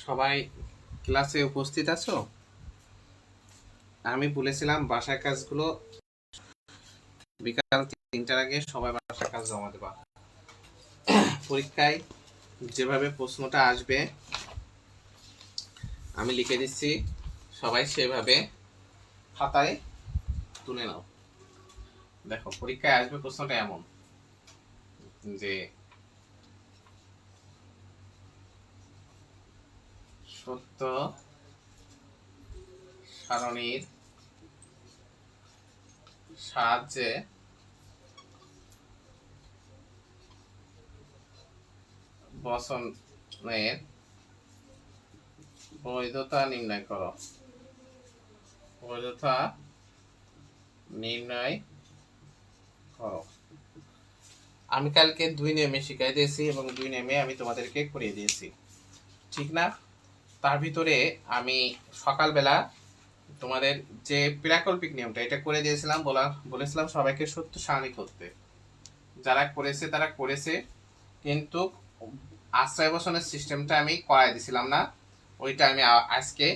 সবাই ক্লাসে উপস্থিত আছো? আমি বলেছিলাম বাসার কাজগুলো বিকাল 3টার আগে সবাই বাসার কাজ জমা দেবা। পরীক্ষায় যেভাবে প্রশ্নটা আসবে আমি লিখে দিচ্ছি, সবাই সেভাবে খাতায় তুলে নাও। দেখো পরীক্ষায় আসবে প্রশ্নটা এমন যে সত্য সারণীর সাহায্যে বচনের বৈধতা নির্ণয় করো। বৈধতা নির্ণয় করো। আমি কালকে 2 নেমে শিখাই দিয়েছি এবং 2 নেমে আমি তোমাদেরকে করিয়ে দিয়েছি, ঠিক না? তার ভিতরে আমি সকালবেলা তোমাদের যে প্রাকল্পিক নিয়মটা এটা করে দিয়েছিলাম, বলেছিলাম সবাইকে সত্য সারণী করতে। যারা করেছে তারা করেছে, কিন্তু আশ্রয় বসনের সিস্টেমটা আমি করাই দিছিলাম না। ওইটা আমি আজকে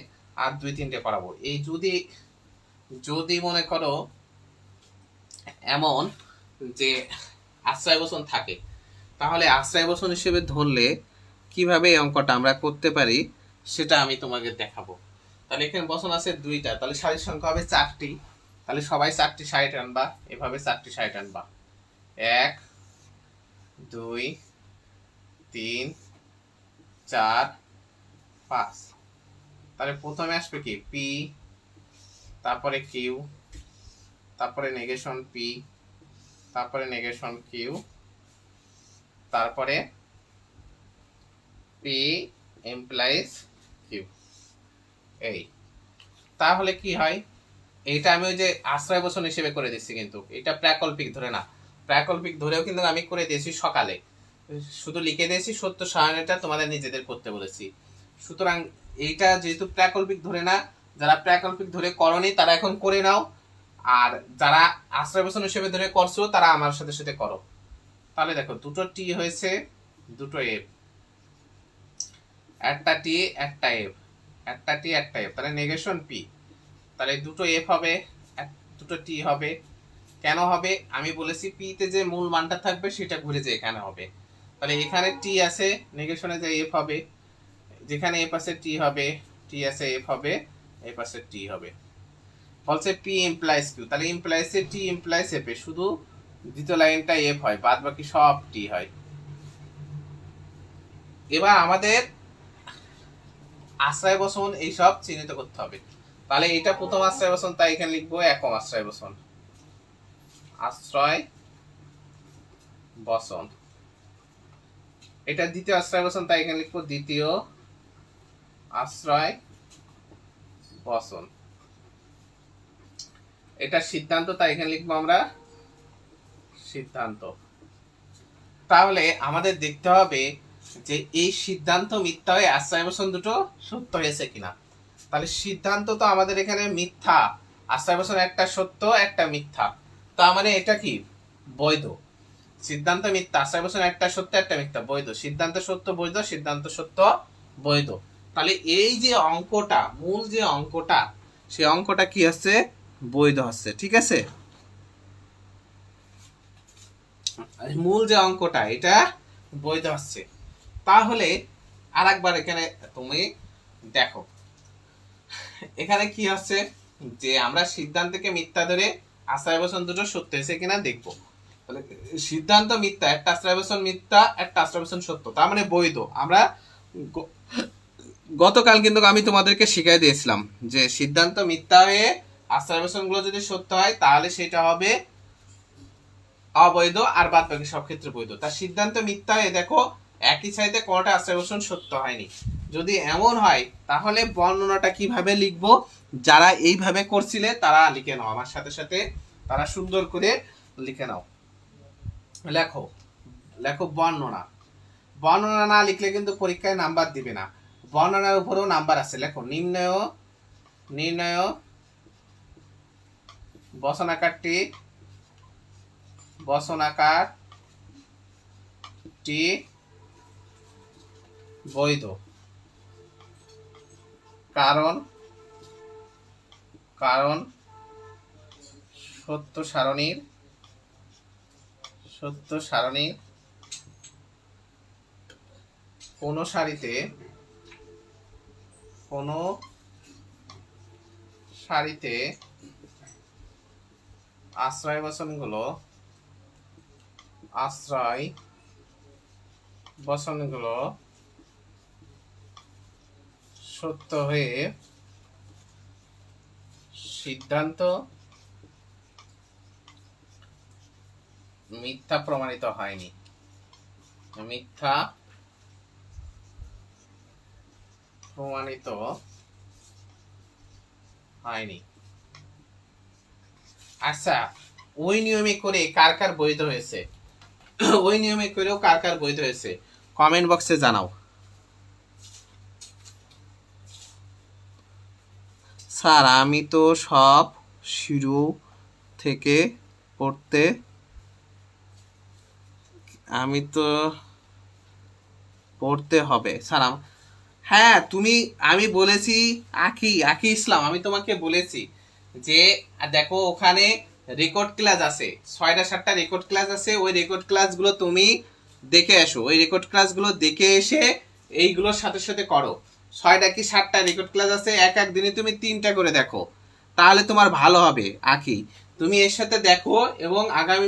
আর 2-3টে করাবো। এই যদি যদি মনে করো এমন যে আশ্রয় বসন থাকে, তাহলে আশ্রয় বসন হিসেবে ধরলে কিভাবে এই অঙ্কটা আমরা করতে পারি সেটা আমি তোমাকে দেখাবো। তাহলে এখানে বসন আছে 2টা, তাহলে সারির সংখ্যা হবে 4টি। তাহলে সবাই 4টি সাইড আনবা, এভাবে 4টি সাইড আনবা। 1 2 3 4 5। তাহলে প্রথমে আসবে কি পি, তারপরে কিউ, তারপরে নেগেশন পি, তারপরে নেগেশন কিউ, তারপরে পি এমপ্লাইজ কিউ। এই তাহলে কি হয়, এইটা আমি ওই যে আশ্রয় বচন হিসেবে করে দিচ্ছি, কিন্তু এটা প্রাকল্পিক ধরে না। প্রাকল্পিক ধরেও কিন্তু আমি করে দিয়েছি সকালে, শুধু লিখে দিয়েছি সত্য সারণীটা তোমাদের নিজেদের করতে বলেছি। সুতরাং এইটা যেহেতু প্রাকল্পিক ধরে না, যারা প্রাকল্পিক ধরে করনি তারা এখন করে নাও, আর যারা আশ্রয় বচন হিসেবে ধরে করছো তারা আমার সাথে সাথে করো। তাহলে দেখো দুটো টি হয়েছে, দুটো এফ, একটা টি একটা এফ, একটা টি একটা এফ, তাহলে নেগেশন পি। তাহলে দুটো এফ হবে, দুটো টি হবে। কেন হবে? আমি বলেছি পি তে যে মূল মানটা থাকবে সেটা ঘুরে যে এখানে হবে। তাহলে এখানে টি আছে, নেগেশনে যে এফ হবে, যেখানে এফ আছে টি হবে, টি আছে এফ হবে, এফ আছে টি হবে। বলছে পি ইমপ্লাইজ কিউ, তাহলে ইমপ্লাইজ এ টি ইমপ্লাইজ এফ এ শুধু দ্বিতীয় লাইনটা এফ হয়, বাদ বাকি সব টি হয়। এবার আমাদের আশ্রয় বসন এইসব চিহ্নিত করতে হবে। তাহলে এটা প্রথম আশ্রয় বসন, তাই এখানে লিখবো একম আশ্রয় বসন। আশ্রয় বসন। এটা দ্বিতীয় আশ্রয় বসন, তাই এখানে লিখবো দ্বিতীয় আশ্রয় বসন। এটা সিদ্ধান্ত, তাই এখানে লিখবো আমরা সিদ্ধান্ত। তাহলে আমাদের দেখতে হবে যে এই সিদ্ধান্ত মিথ্যা হয়ে আশ্রয় বসন দুটো সত্য হয়েছে কিনা। তাহলে সিদ্ধান্ত তো আমাদের এখানে মিথ্যা, আশ্রয় বসন একটা সত্য একটা মিথ্যা, তার মানে এটা কি বৈধ। সিদ্ধান্ত মিথ্যা, আশ্রয় বসন একটা সত্য একটা মিথ্যা, বৈধ। সিদ্ধান্ত সত্য বৈধ, সিদ্ধান্ত সত্য বৈধ। তাহলে এই যে অঙ্কটা, মূল যে অঙ্কটা, সেই অঙ্কটা কি হচ্ছে? বৈধ হচ্ছে, ঠিক আছে? মূল যে অঙ্কটা এটা বৈধ হচ্ছে। তাহলে আর একবার এখানে তুমি দেখো, এখানে কি হচ্ছে যে আমরা সিদ্ধান্তকে মিথ্যা ধরে আশ্রয় বচন দুটো সত্য হয়েছে কিনা দেখবো। তাহলে সিদ্ধান্ত মিথ্যা, একটা আশ্রয় বচন মিথ্যা, একটা আশ্রয় বচন সত্য, তার মানে বৈধ। আমরা গতকাল কিন্তু আমি তোমাদেরকে শিখাই দিয়েছিলাম যে সিদ্ধান্ত মিথ্যা হয়ে আশ্রয় বচন গুলো যদি সত্য হয় তাহলে সেটা হবে অবৈধ, আর বাদ বাকি সব ক্ষেত্রে বৈধ। তার সিদ্ধান্ত মিথ্যা হয়ে দেখো একই সাইডে কোনটা আশ্রয় বচন সত্য হয়নি। যদি এমন হয় তাহলে বর্ণনাটা কিভাবে লিখবো, যারা এইভাবে করছিলে তারা লিখে নাও আমার সাথে সাথে, তারা সুন্দর করে লিখে নাও। লেখো লেখো বর্ণনা। বর্ণনা না লিখলে কিন্তু পরীক্ষায় নাম্বার দিবে না। বর্ণনার উপরেও নাম্বার আছে, লেখো নির্ণয় নির্ণয় বসনাকারটি বসনাকারটি বৈধ। কারণ কারণ সত্য সারণীর কোন সারিতে আশ্রয় বচনগুলো সত্য হয়ে সিদ্ধান্ত মিথ্যা প্রমাণিত হয়নি। আচ্ছা, ওই নিয়মে করে কার কার বৈধ হয়েছে? ওই নিয়মে করেও কার কার বৈধ হয়েছে কমেন্ট বক্সে জানাও। স্যার আমি তো সব শুরু থেকে পড়তে হবে স্যার। হ্যাঁ আমি বলেছি আকি ইসলাম, আমি তোমাকে বলেছি যে দেখো ওখানে রেকর্ড ক্লাস আছে, 6টা 7টা রেকর্ড ক্লাস আছে। ওই রেকর্ড ক্লাসগুলো তুমি দেখে এসো, ওই রেকর্ড ক্লাসগুলো দেখে এসে এইগুলোর সাথে সাথে করো। 6টা কি 7টা রেকর্ড ক্লাস আছে, এক দিনে তুমি 3টা করে দেখো, তাহলে তোমার ভালো হবে। আকি তুমি এর সাথে দেখো, এবং আগামী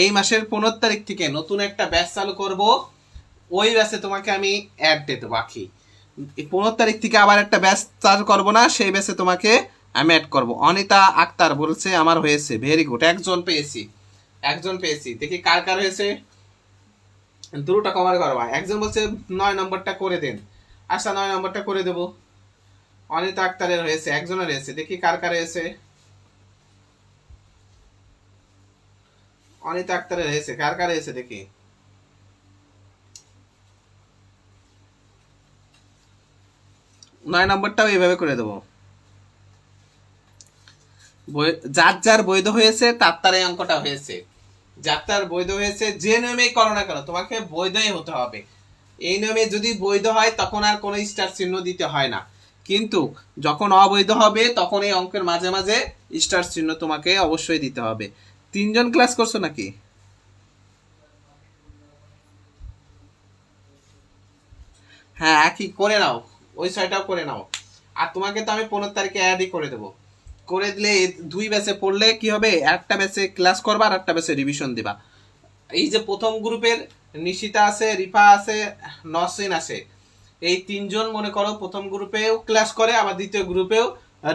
এই মাসের 15 তারিখ থেকে নতুন একটা ব্যাচ চালু করব। ওই ব্যাচে তোমাকে আমি অ্যাড দিয়ে দেবো। আকি 15 তারিখ থেকে আবার একটা ব্যাচ চালু করবো না, সেই ব্যাচে তোমাকে আমি অ্যাড করব। অনিতা আক্তার বলছে আমার হয়েছে, ভেরি গুড, একজন পেয়েছি। দেখি কার কার হয়েছে, দুটোটা কভার করবা। একজন বলছে 9 নম্বরটা করে দেন। আচ্ছা 9 নম্বরটা করে দেবো। অনিতা আক্তারের হয়েছে, একজনের হয়েছে, দেখি কার কার হয়েছে। অনিতা আক্তারের হয়েছে, কার কার হয়েছে দেখি। নয় নম্বরটাও এইভাবে করে দেবো। যার বৈধ হয়েছে তার এই অঙ্কটা হয়েছে। যার বৈধ হয়েছে, যে নিয়মেই করো না কেন তোমাকে বৈধই হতে হবে। এই নিয়মে যদি বৈধ হয় তখন আর কোনো স্টার চিহ্ন দিতে হয় না, কিন্তু যখন অবৈধ হবে তখন এই অঙ্কের মাঝে মাঝে স্টার চিহ্ন তোমাকে অবশ্যই দিতে হবে। 3জন ক্লাস করছো নাকি? হ্যাঁ একই করে নাও, ওই 6টাও করে নাও। আর তোমাকে তো আমি 15 তারিখে অ্যাডই করে দেবো। করে দিলে 2 ব্যাচে পড়লে কি হবে, একটা ব্যাচে ক্লাস করবা আর একটা ব্যাচে রিভিশন দিবা। এই যে প্রথম গ্রুপের নিশিতা আছে, রিফা আছে, নসরিন আছে, এই 3জন মনে করো প্রথম গ্রুপেও ক্লাস করে, আবার দ্বিতীয় গ্রুপেও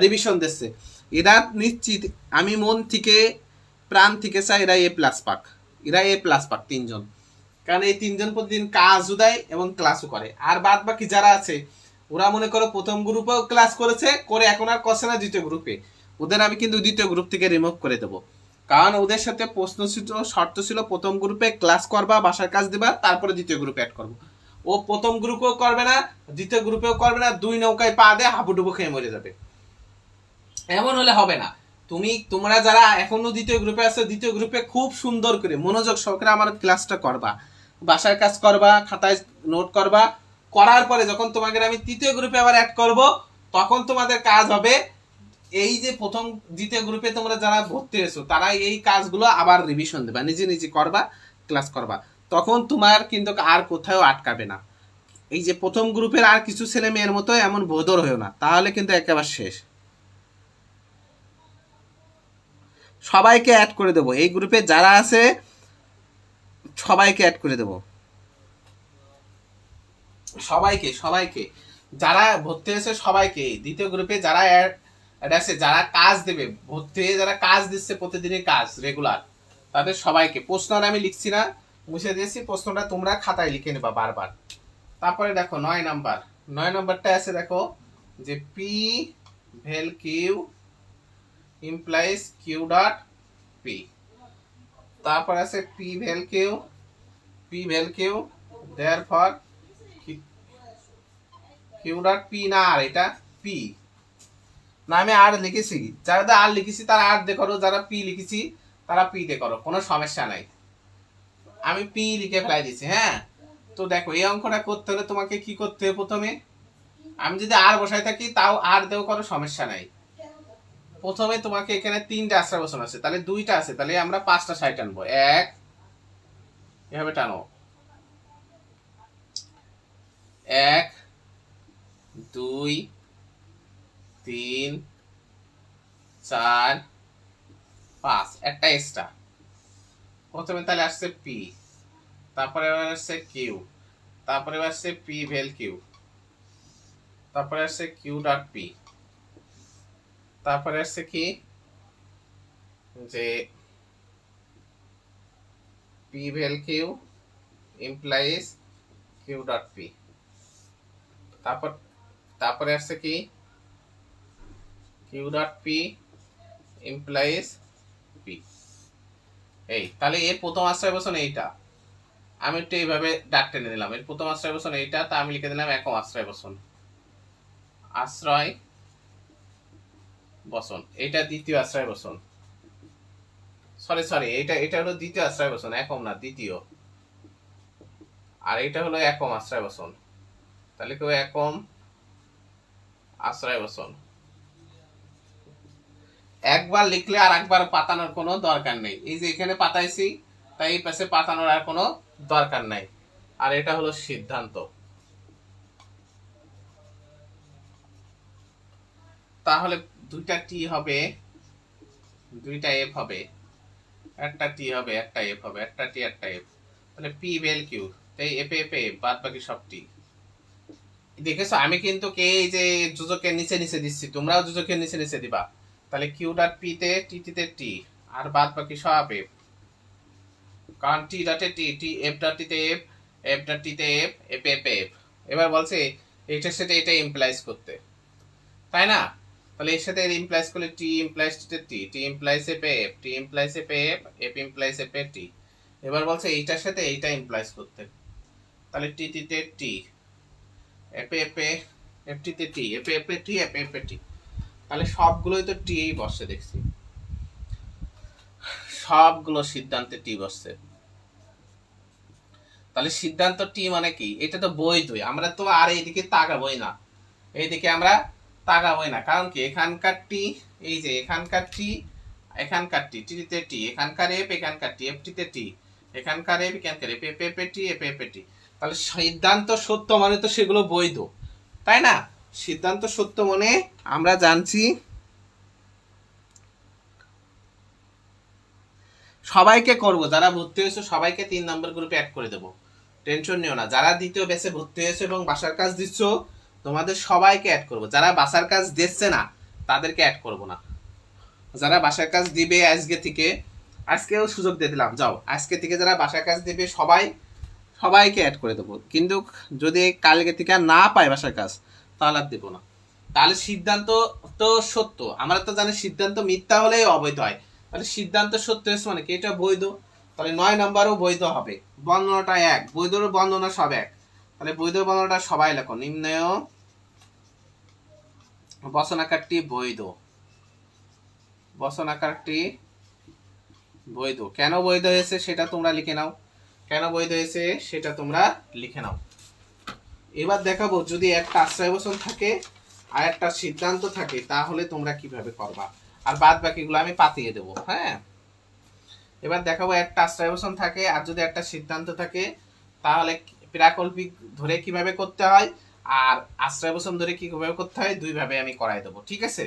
রিভিশন দিচ্ছে। এরা নিশ্চিত, আমি মন থেকে প্রাণ থেকে চাই এরা এ প্লাস পাক 3জন। কারণ এই 3জন প্রতিদিন কাজও দেয় এবং ক্লাসও করে। আর বাদ বাকি যারা আছে ওরা মনে করো প্রথম গ্রুপেও ক্লাস করেছে, করে এখন আর করছে না দ্বিতীয় গ্রুপে, ওদের আমি কিন্তু দ্বিতীয় গ্রুপ থেকে রিমুভ করে দেবো। কারণ ওদের সাথে প্রশ্ন ছিল, শর্ত ছিল প্রথম গ্রুপে ক্লাস করবা, বাসার কাজ দিবা, তারপরে দ্বিতীয় গ্রুপে অ্যাড করবো। ও প্রথম গ্রুপেও করবে না, দ্বিতীয় গ্রুপেও করবে না, 2 নৌকায় পা দিয়ে হাবুডুবু খেয়ে মরে যাবে। এমন হলে হবে না। তোমরা যারা এখনো দ্বিতীয় গ্রুপে আছো, দ্বিতীয় গ্রুপে খুব সুন্দর করে মনোযোগ সহকারে আমার ক্লাসটা করবা, বাসার কাজ করবা, খাতায় নোট করবা। করার পরে যখন তোমাকে আমি তৃতীয় গ্রুপে আবার অ্যাড করব, তখন তোমাদের কাজ হবে এই যে প্রথম দ্বিতীয় গ্রুপে তোমরা যারা ভর্তি হয়েছো তারা এই কাজগুলো আবার রিভিশন দেবা, নিজে করবা, ক্লাস করবা। তখন তোমার কিন্তু আর কোথাও আটকাবে না। এই যে প্রথম গ্রুপের আর কিছু ছেলে মেয়ের মতো এমন বোধর হয়েও না, তাহলে কিন্তু একেবারে শেষ। সবাইকে অ্যাড করে দেবো, এই গ্রুপে যারা আছে সবাইকে অ্যাড করে দেবো, সবাইকে যারা ভর্তি হয়েছে সবাইকে। দ্বিতীয় গ্রুপে যারা অ্যাড আছে, যারা কাজ দেবে, ভর্তি হয়ে যারা কাজ দিচ্ছে প্রতিদিনের কাজ রেগুলার, তাদের সবাইকে। প্রশ্নটা আমি লিখছি না, মুছে দিয়েছি, প্রশ্নটা তোমরা খাতায় লিখে নেবা বারবার। তারপরে দেখো 9 নম্বরটা আছে, দেখো যে P vel Q implies Q dot P. তারপর আছে P vel Q therefore Q dot P, না আর এটা পি না, আমি আর লিখেছি, যারা আর লিখেছি তারা আর দিয়ে করো, যারা পি লিখেছি তারা পি দিয়ে করো, কোনো সমস্যা নাই। আমি পি লিখে ফেলাই দিছি। হ্যাঁ, তো দেখো এই অঙ্কটা করতে হলে তোমাকে কি করতে হবে, প্রথমে আমি যদি আর বসাই থাকি তাও আর দেও কোনো সমস্যা নাই। প্রথমে তোমাকে এখানে 3টা আশ্রয় বসন আছে, তাহলে 2টা আছে, তাহলে আমরা 5টা সাই টানবো। 1 এভাবে টানো, 1 2 3 4 5, একটা এক্সট্রা। প্রথমে তাহলে আসছে পি, তারপরে আসছে কিউ, তারপরে আসছে পি ভেল কিউ, তারপরে আসছে কিউ ডট পি, তারপরে আসছে কি যে P vel Q implies Q dot P, তারপরে আসছে কি Q dot P implies P. এই তাহলে এর প্রথম আশ্রয় বসন এইটা, আমি একটু এইভাবে ডাক টেনে নিলাম। এর প্রথম আশ্রয় বসন এইটা, তা আমি লিখে দিলাম একক আশ্রয় বসন, আশ্রয় বসন। এটা দ্বিতীয় আশ্রয় বসন, সরি এটা হলো দ্বিতীয় আশ্রয় বসন, একম না দ্বিতীয়। আর এটা হলো একম আশ্রয় বসন, তাহলে কেউ একম আশ্রয় বসন। একবার লিখলে আর একবার পাতানোর কোনো দরকার নেই। এই যে এখানে পাতাইছি, তাই এই পাশে পাতানোর আর কোনো দরকার নাই। আর এটা হলো সিদ্ধান্ত। তাহলে 2টা টি হবে, 2টা এফ হবে, একটা টি হবে, একটা এফ হবে, একটা টি একটা এফ, তাহলে পি ভেল কিউ, তাই এফ এফ এফ বাদ বাকি সব টি। দেখেছো আমি কিন্তু কে এই যে যোজকের নিচে নিচে দিচ্ছি, তোমরাও যোজকের নিচে নিচে দিবা। তাহলে কিউ ডট পি তে টি তে টি, আর বাদ বাকি সব এফ, কারণ টি ডটে টি, টি এফ ডট টিতে এফ, এফ ডট টিতে এফ, এফ এফ এফ। এবার বলছে এইটার সাথে এটা ইমপ্লাইজ করতে, তাই না? তাহলে এর সাথে ইমপ্লাইজ করলে টি ইমপ্লাইজ টিতে T, T implies F F, T implies F F, F implies F এ টি। এবার বলছে এইটার সাথে এইটা ইমপ্লাইজ করতে, তাহলে টি টিতে টি, এফ এফ এফ টিতে T, F F T, F F T. তাহলে সবগুলোই তো টি এই বসছে, দেখছি সবগুলো সিদ্ধান্তে টি বসছে। তাহলে সিদ্ধান্ত টি মানে কি? এটা তো বৈধই, আমরা তো আর এইদিকে তাকাবই না, এইদিকে আমরা তাকাবই না। কারণ কি এখানকার টি, এই যে এখানকার টি, এখানকার টি, টিতে টি, এখানকার এফ, এখানকার টি, এফ টিতে টি, এখানকার এফ, এখানকার F, F F T, F F T. তাহলে সিদ্ধান্ত সত্য মানে তো সেগুলো বৈধ, তাই না? সিদ্ধান্ত সত্য মানে আমরা জানছি সবাইকে করব, যারা ভর্তি হয়েছে সবাইকে 3 নম্বর গ্রুপে অ্যাড করে দেবো, টেনশন নিও না। যারা দ্বিতীয় ব্যাচে ভর্তি হয়েছে এবং বাসার কাজ দিচ্ছ তোমাদের সবাইকে অ্যাড করব। যারা বাসার কাজ দিচ্ছে না তাদেরকে অ্যাড করব না। যারা বাসার কাজ দিবে আজকে থেকে, আজকেও সুযোগ দিয়ে দিলাম, যাও আজকে থেকে যারা বাসার কাজ দিবে সবাইকে অ্যাড করে দেবো। কিন্তু যদি কালকে থেকে না পায় বাসার কাজ তাহলে আর দেবো না। তাহলে সিদ্ধান্ত তো সত্য, আমরা তো জানি সিদ্ধান্ত মিথ্যা হলেই অবৈধ হয়, তাহলে সিদ্ধান্ত সত্য হয়েছে মানে কি এটা বৈধ। তাহলে 9 নম্বরও বৈধ হবে, বর্ণনাটা এক, বৈধর বর্ণনা সব এক। তাহলে বৈধ বর্ণনাটা সবাই লেখো, নিম্নয় বচনাকারটি বৈধ, বচনাকারটি বৈধ। কেন বৈধ হয়েছে সেটা তোমরা লিখে নাও, কেন বৈধ হয়েছে সেটা তোমরা লিখে নাও। এবার দেখাবো যদি একটা আশ্রয় বচন থাকে আর একটা সিদ্ধান্ত থাকে তাহলে তোমরা কিভাবে করবা, আর বাদ বাকিগুলো আমি পাতিয়ে দেবো। হ্যাঁ, এবার দেখাবো একটা আশ্রয় বচন থাকে আর যদি একটা সিদ্ধান্ত থাকে তাহলে প্রাকল্পিক ধরে কিভাবে করতে হয় আর আশ্রয় বচন ধরে কিভাবে করতে হয়, দুইভাবে আমি করাই দেবো, ঠিক আছে?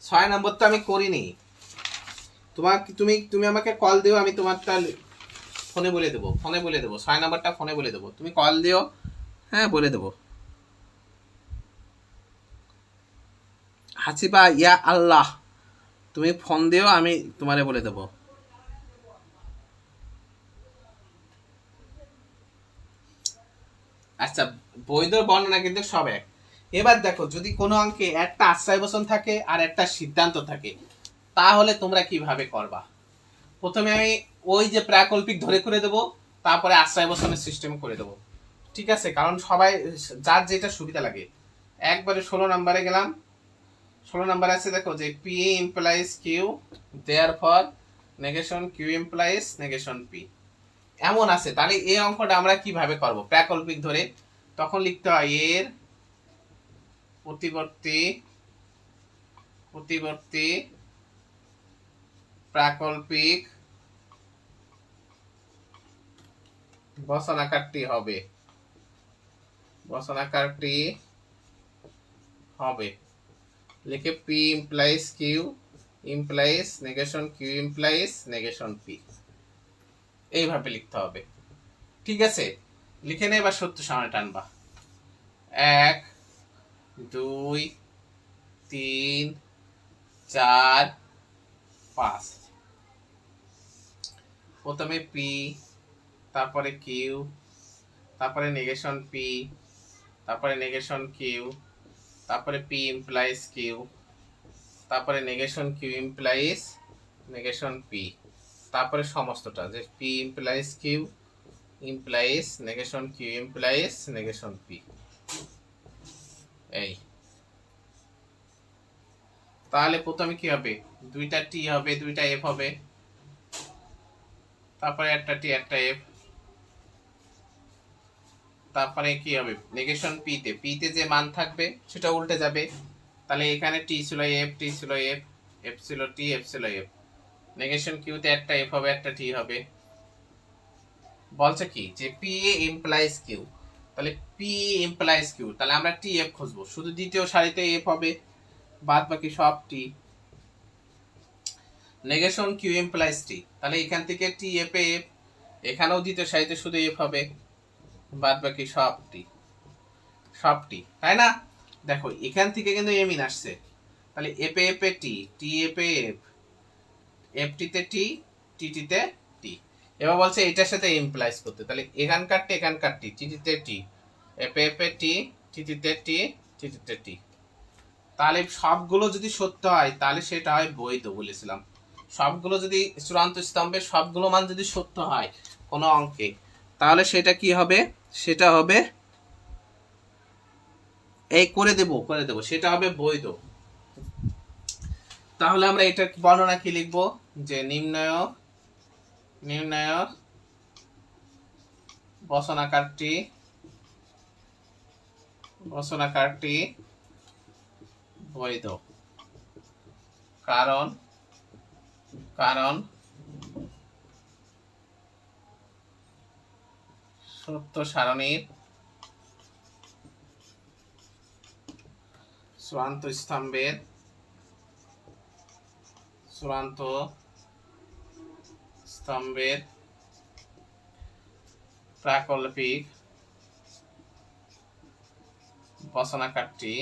ছয় নম্বর তো আমি করিনি, তুমি আমাকে কল দিও, আমি তোমারটা ফোনে বলে দেবো, 6 নম্বরটা ফোনে বলে দেবো, তুমি কল দিও, হ্যাঁ বলে দেবো। হাসিবা ইয়া আল্লাহ, তুমি ফোন দিও আমি তোমারে বলে দেবো। আচ্ছা, বৈধ বর্ণনা কিন্তু সব এক। এবার দেখো যদি কোনো অঙ্কে একটা আশ্রয় বচন থাকে আর একটা সিদ্ধান্ত থাকে তাহলে তোমরা কিভাবে করবা। প্রথমে আমি ওই যে প্রাকল্পিক ধরে করে দেবো, তারপরে আশ্রয় বচনের সিস্টেম করে দেবো, ঠিক আছে? কারণ সবাই যার যেটা সুবিধা লাগে। একবারে 16 নম্বরে গেলাম, 16 নাম্বার আছে দেখো যে P implies Q, therefore negation Q implies negation P, এমন আছে। তাহলে এই অঙ্কটা আমরা কিভাবে করব? প্রাকল্পিক ধরে তখন লিখতে হয় এর প্রতিবর্তী প্রতিবর্তী প্রাকল্পিক বচনাকারটি হবে, বচনাকারটি হবে লিখে P implies Q implies negation Q implies negation P, এইভাবে লিখতে হবে। ঠিক আছে, লিখে নে। এবার সত্য সামনে টানবা। 1 2 3 4 5, প্রথমে পি, তারপরে কিউ, তারপরে নেগেশন পি, তারপরে নেগেশন কিউ, তারপরে পি ইমপ্লাইজ কিউ, তারপরে negation Q implies negation P, তারপরে সমস্তটা যে P implies Q implies negation Q implies negation P. এই তাহলে প্রথমে কি হবে? দুইটা টি হবে, দুইটা এফ হবে, তারপরে একটা টি একটা এফ, তারপরে কি হবে? নেগেশন পি তে যে মান থাকবে সেটা উল্টে যাবে। তাহলে এখানে টি ছিল এফ, টি ছিল এফ, এফ ছিল টি, এফ ছিল এফ। নেগেশন কিউ তে একটা এফ হবে, একটা টি হবে। বলছে কি যে পি ইমপ্লাইজ কিউ, তাহলে পি ইমপ্লাইজ কিউ, তাহলে আমরা টি এফ খুঁজবো। শুধু দ্বিতীয় সারিতে এফ হবে, বাদ বাকি সব টি। নেগেশন কিউ ইমপ্লাইজ টি, তাহলে এখান থেকে টি এফ এফ, এখানেও দ্বিতীয় সারিতে শুধু এফ হবে, বাদ বাকি সব টি, সব টি, তাই না? দেখো এখান থেকে কিন্তু এমিন আসছে, তাহলে এফ এফ এ টি, টি এফ এফ, এফ টিতে টি, টি টিতে টি। এবার বলছে এটার সাথে ইমপ্লাইজ করতে, তাহলে এখানকার টি এখানকার টি, টি টিতে টি, এফ এফ এ টি, টি টিতে টি, টি টিতে টি। তাহলে সবগুলো যদি সত্য হয় তাহলে সেটা হয় বৈধ বলেছিলাম। সবগুলো যদি চূড়ান্ত স্তম্ভে সবগুলো মান যদি সত্য হয় কোনো অঙ্কে, তাহলে সেটা কি হবে? সেটা হবে এই করে দেব সেটা হবে বৈধ। তাহলে আমরা এটা বর্ণনা কি লিখবো? যে নির্ণয় বচনাকারটি বৈধ, কারণ সত্য সারণীর চূড়ান্ত স্তম্ভের প্রাকল্পিক বচনাকারটি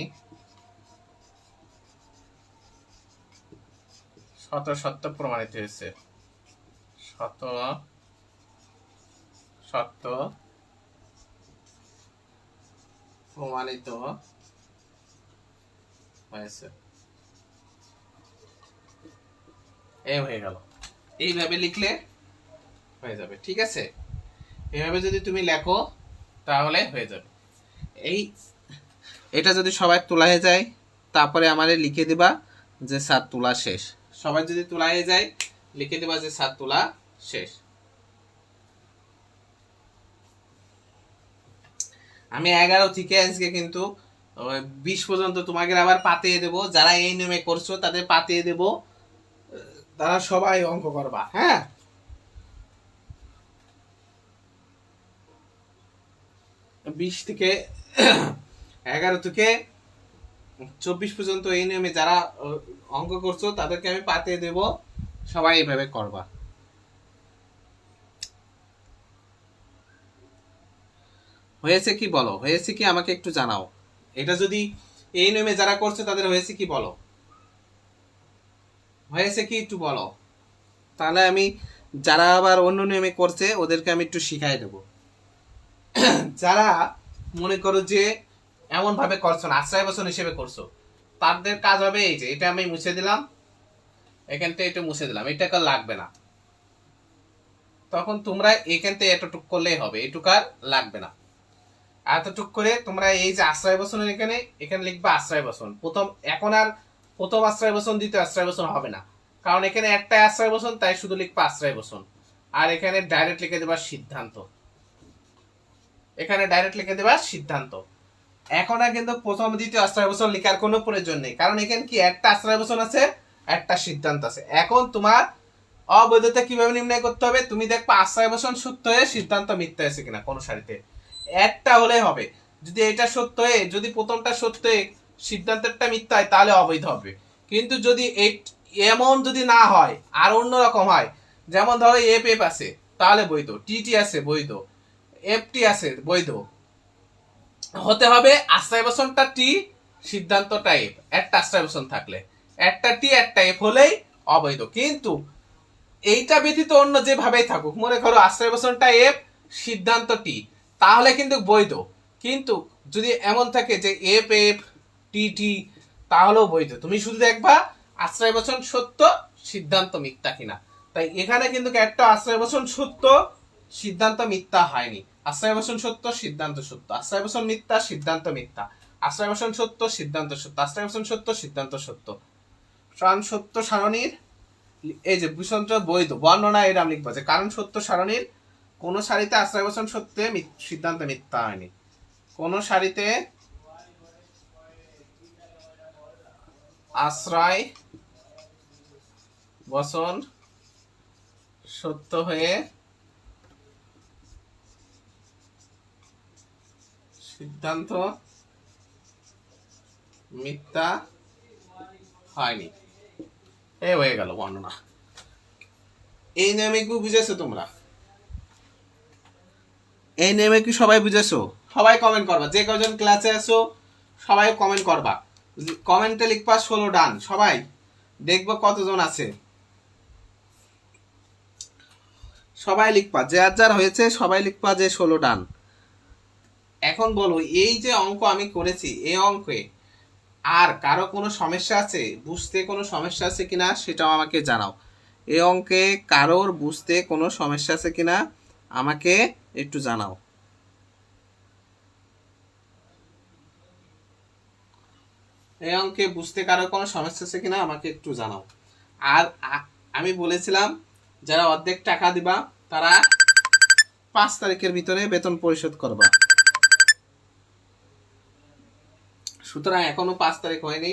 সত্য প্রমাণিত হয়েছে, সত্য প্রমাণিত হয়েছে। এই হয়ে গেল। এইভাবে লিখলে হয়ে যাবে। ঠিক আছে, এইভাবে যদি তুমি লেখো তাহলে হয়ে যাবে। এটা যদি সবাই তোলা হয়ে যায় তারপরে আমাদের লিখে দিবা যে স্যার তোলা শেষ। সবাই যদি তোলা হয়ে যায় লিখে দিবা যে স্যার তোলা শেষ। আমি 11 থেকে আজকে কিন্তু 20 পর্যন্ত তোমাকে আবার পাতিয়ে দেব। যারা এই নিয়মে করছো তাদের পাতিয়ে দেব, তারা সবাই অঙ্ক করবা। হ্যাঁ, 20 থেকে 11 থেকে 24 পর্যন্ত এই নিয়মে যারা অঙ্ক করছো তাদেরকে আমি পাতিয়ে দেব, সবাই এইভাবে করবা। হয়েছে কি বলো? হয়েছে কি আমাকে একটু জানাও। এটা যদি এই নিয়মে যারা করছে তাদের হয়েছে কি বলো? হয়েছে কি একটু বলো, তাহলে আমি যারা আবার অন্য নিয়মে করছে ওদেরকে আমি একটু শিখাই দেব। যারা মনে করো যে এমন ভাবে করছো না, আশ্রয় বচন হিসেবে করছো, তাদের কাজ হবে এই যে এটা আমি মুছে দিলাম, এখান থেকে এটা মুছে দিলাম, এটা লাগবে না। তখন তোমরা এখান থেকে এতটুক করলেই হবে, এটুক আর লাগবে না। এতটুক করে তোমরা এই যে আশ্রয় বচন এখানে লিখবা আশ্রয় বচন। প্রথম এখন আর প্রথম আশ্রয় বচন দ্বিতীয় আশ্রয় বচন হবে না, কারণ এখানে একটাই আশ্রয় বচন, তাই শুধু লিখবা আশ্রয় বচন। আর এখানে ডাইরেক্ট লিখে দেবা সিদ্ধান্ত, এখানে ডাইরেক্ট লিখে দেবা সিদ্ধান্ত। এখন আর কিন্তু প্রথম দ্বিতীয় আশ্রয় বচন লেখার কোনো প্রয়োজন নেই, কারণ এখানে কি একটা আশ্রয় বচন আছে, একটা সিদ্ধান্ত আছে। এখন তোমার অবৈধতা কিভাবে নির্ণয় করতে হবে, তুমি দেখবা আশ্রয় বচন সত্য হয়ে সিদ্ধান্ত মিথ্যা আছে কিনা কোন সারিতে, একটা হলেই হবে। যদি এটা সত্য হয়ে, যদি প্রথমটা সত্য হয়ে সিদ্ধান্তটা মিথ্যা হয় তাহলে অবৈধ হবে। কিন্তু যদি এমন যদি না হয়, আর অন্যরকম হয়, যেমন ধরো এফ এফ আছে তাহলে বৈধ, টি টি আছে বৈধ, এফ টি আছে বৈধ। হতে হবে আশ্রয় বচনটা টি, সিদ্ধান্তটা এফ, একটা আশ্রয় বচন থাকলে, একটা টি একটা এফ হলেই অবৈধ। কিন্তু এইটা ব্যতীত অন্য যেভাবেই থাকুক, মনে করো আশ্রয় বচনটা এফ, সিদ্ধান্ত টি, তাহলে কিন্তু বৈধ। কিন্তু যদি এমন থাকে যে এফ এফ টি টি, তাহলেও বৈধ। তুমি শুধু দেখবা আশ্রয় বচন সত্য, সিদ্ধান্ত মিথ্যা কিনা। তাই এখানে কিন্তু একটা আশ্রয় বচন সত্য, সিদ্ধান্ত মিথ্যা হয়নি। আশ্রয় বচন সত্য, সিদ্ধান্ত সত্য, আশ্রয় বচন মিথ্যা, সিদ্ধান্ত মিথ্যা, আশ্রয় বচন সত্য, সিদ্ধান্ত সত্য, আশ্রয় বচন সত্য, সিদ্ধান্ত সত্য। কারণ সত্য সারণীর এই যে বিসঞ্চ বৈধ বর্ণনা এরাম লিখবা যে কারণ সত্য সারণীর কোন সারিতে আশ্রয় বচন সত্যে সিদ্ধান্ত মিথ্যা হয়নি, কোন সারিতে আশ্রয় বচন সত্য হয়ে সিদ্ধান্ত মিথ্যা হয়নি। এ হয়ে গেল বর্ণনা। এই নিয়মে কি বুঝেছো তোমরা? এই নিয়মে কি সবাই বুঝেছো? সবাই কমেন্ট করবা, যে কজন ক্লাসে আছো সবাই কমেন্ট করবা, কমেন্টে লিখবা 16 ডান। সবাই দেখবো কতজন আছে, সবাই লিখবা, যে আর যার হয়েছে সবাই লিখবা যে 16 ডান। এখন বলো, এই যে অঙ্ক আমি করেছি, এই অঙ্কে আর কারো কোনো সমস্যা আছে, বুঝতে কোনো সমস্যা আছে কিনা সেটাও আমাকে জানাও। এই অঙ্কে কারোর বুঝতে কোনো সমস্যা আছে কিনা আমাকে একটু জানাও। এই অঙ্কে বুঝতে কারো কোনো সমস্যা আছে কিনা আমাকে একটু জানাও। আর আমি বলেছিলাম যারা অর্ধেক টাকা দিবা তারা 5 তারিখের ভিতরে বেতন পরিশোধ করবা। সুতরাং এখনো 5 তারিখ হয়নি,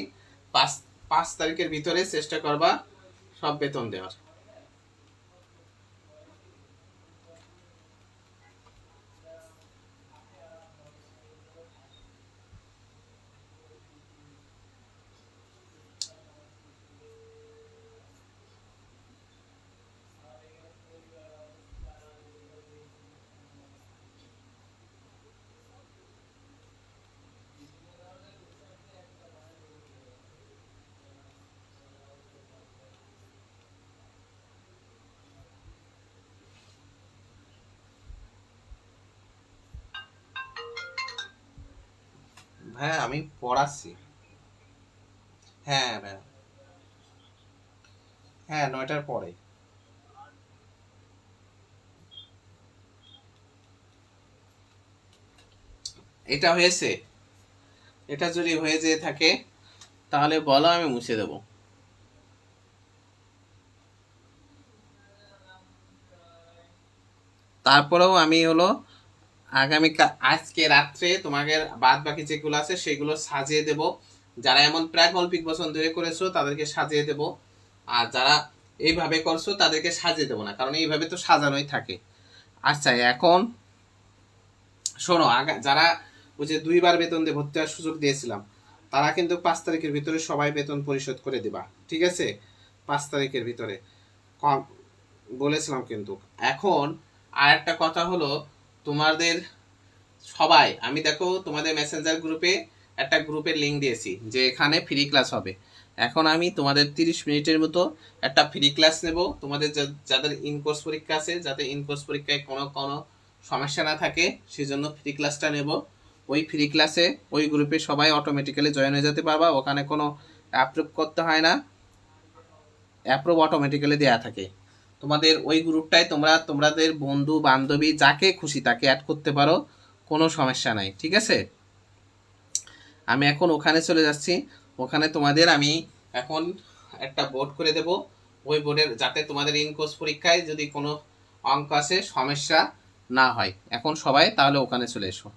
5 তারিখের ভিতরে চেষ্টা করবা সব বেতন দেওয়ার। হ্যাঁ আমি পড়াচ্ছি। হ্যাঁ হ্যাঁ হ্যাঁ 9টার পরে। এটা হয়েছে, এটা যদি হয়ে যেয়ে থাকে তাহলে বলো, আমি মুছে দেব। তারপরেও আমি হলো আগামী আজকে রাত্রে তোমাকে বাদ বাকি যেগুলো আছে সেগুলো সাজিয়ে দেব। যারা এমন প্রাকল্পিক বচন তৈরি করেছো তাদেরকে সাজিয়ে দেব, আর যারা এইভাবে করছো তাদেরকে সাজিয়ে দেবো না, কারণ এইভাবে তো সাজানোই থাকে। আচ্ছা এখন শোনো, যারা ওই যে 2বার বেতন দিয়ে ভর্তি হওয়ার সুযোগ দিয়েছিলাম, তারা কিন্তু 5 তারিখের ভিতরে সবাই বেতন পরিশোধ করে দিবা, ঠিক আছে? 5 তারিখের ভিতরে কম বলেছিলাম কিন্তু। এখন আর একটা কথা হলো, তোমাদের সবাই, আমি দেখো তোমাদের মেসেঞ্জার গ্রুপে একটা গ্রুপের লিঙ্ক দিয়েছি যে এখানে ফ্রি ক্লাস হবে। এখন আমি তোমাদের 30 মিনিটের মতো একটা ফ্রি ক্লাস নেব, তোমাদের যাদের ইনকোর্স পরীক্ষা আছে, যাতে ইনকোর্স পরীক্ষায় কোনো সমস্যা না থাকে সেজন্য ফ্রি ক্লাসটা নেব। ওই ফ্রি ক্লাসে ওই গ্রুপে সবাই অটোমেটিক্যালি জয়েন হয়ে যেতে পারবা, ওখানে কোনো অ্যাপ্রুভ করতে হয় না, অ্যাপ্রুভ অটোমেটিক্যালি দেওয়া থাকে। তোমাদের ওই গ্রুপটায় তোমাদের বন্ধু বান্ধবী যাকে খুশি তাকে অ্যাড করতে পারো, কোনো সমস্যা নাই, ঠিক আছে? আমি এখন ওখানে চলে যাচ্ছি, ওখানে তোমাদের আমি এখন একটা বোর্ড করে দেব, ওই বোর্ডের যাতে তোমাদের ইনকোর্স পরীক্ষায় যদি কোনো অঙ্ক আসে সমস্যা না হয়। এখন সবাই তাহলে ওখানে চলে এসো।